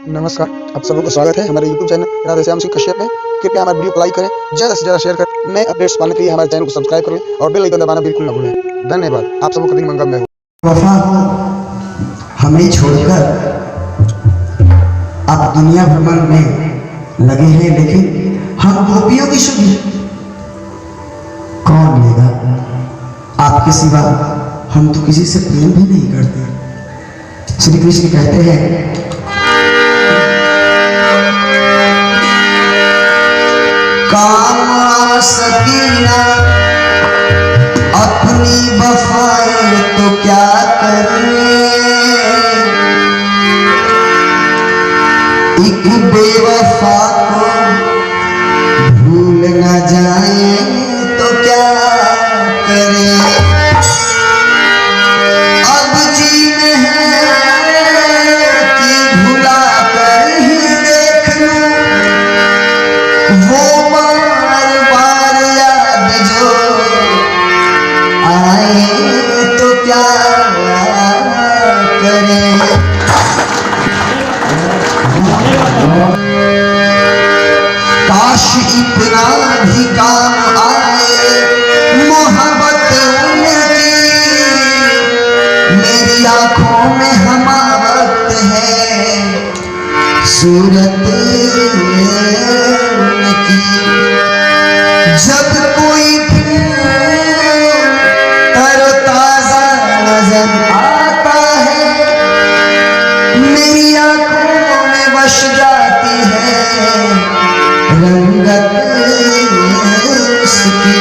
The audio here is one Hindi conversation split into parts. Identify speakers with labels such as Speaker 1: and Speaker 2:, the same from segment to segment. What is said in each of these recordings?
Speaker 1: नमस्कार, आप सबों का स्वागत है हमारे YouTube चैनल राधेश्याम सिंह कश्यप में। कृपया हमारे वीडियो को लाइक करें, ज़्यादा से ज़्यादा शेयर करें। नए अपडेट्स पाने के लिए हमारे चैनल को सब्सक्राइब करें और बेल आइकन दबाना बिल्कुल न भूलें। धन्यवाद। आप सबों का दिन मंगलमय हो।
Speaker 2: वफा हमें छोड़कर आप दुनिया भ्रमण में लगे हैं, लेकिन हम गोपियों की सुधि कौन लेगा? आपके सिवा हम तो किसी से प्रेम भी नहीं करते। श्री कृष्ण कहते हैं, काम सकीना अपनी वफाएं तो क्या करे, एक बेवफा को भूल न जाए तो क्या करे। अब जीने हैं कि भुला कर ही देख लूं वो बार बार याद जो आए तो क्या करें। काश इतना भी काम आए मोहब्बत उनकी, मेरी आंखों में हमावत है सूरत उनकी। जब कोई तरोताजा नजर आता है, मेरी आंखों में बस जाती है रंगत उसकी।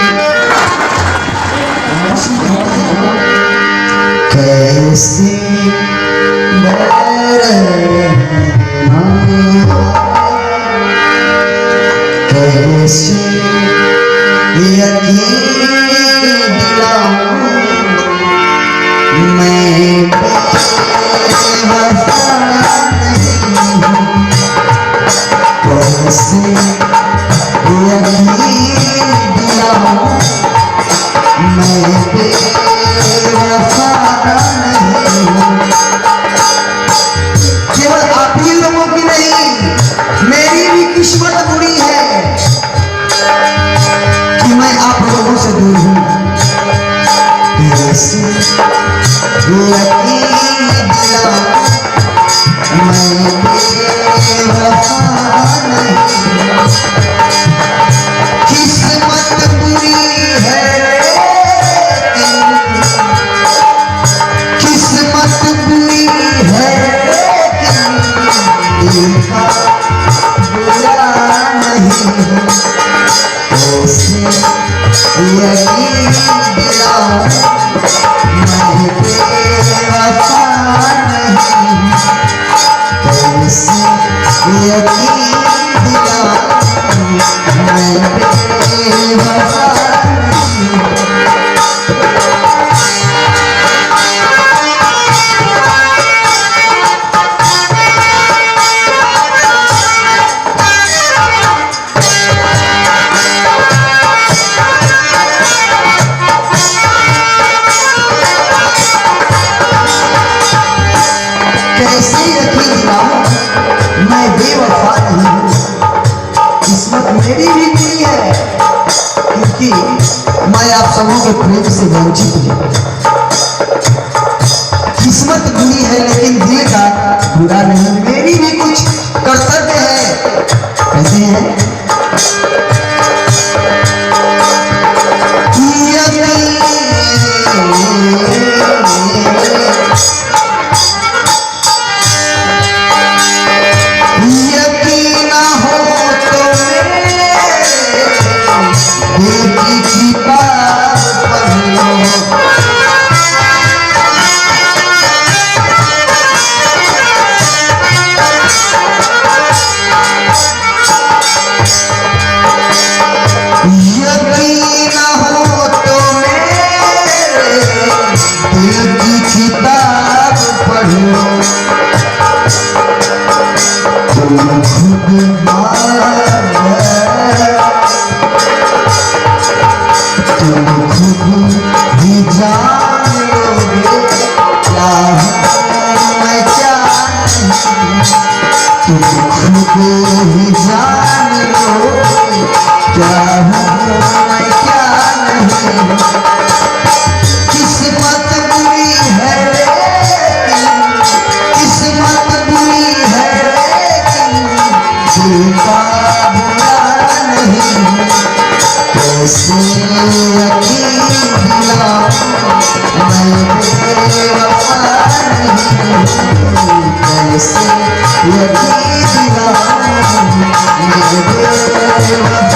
Speaker 2: कैसे कैसे यकीन दिलाऊं मैं बेवफा नहीं हूँ। कैसे यकीन दिलाऊं मैं बेवफा नहीं हूँ। केवल आप ही लोगों की नहीं, मेरी भी किस्मत बुरी है कि मैं आप लोगों से दूर हूँ। कैसे यकीन दिलाऊं मैं बेवफा नहीं हूँ। किस्मत बुरी है, किस्मत बुरी है, दिल का बुरा नहीं हूँ। कैसे यकीन दिलाऊं मैं बेवफा नहीं हूँ। कैसे यकीन दिलाऊं मैं बेवफा नहीं हूँ। कैसे यकीन दिलाऊं मैं बेवफा नहीं हूँ। किस्मत मेरी भी बुरी है क्योंकि मैं आप सबों के प्रेम से वंचित हूँ। किस्मत बुरी है लेकिन दिल का बुरा नहीं, मेरी भी कुछ कर्तव्य है। कैसे है? तुम खुद ही जान लो क्या हूँ मैं क्या नहीं। किस्मत बुरी है लेकिन किस्मत बुरी है लेकिन दिल का बुरा नहीं। कैसे यकीन दिलाऊं मैं बेवफा नहीं। कैसे यकीन दिलाऊं मैं बेवफा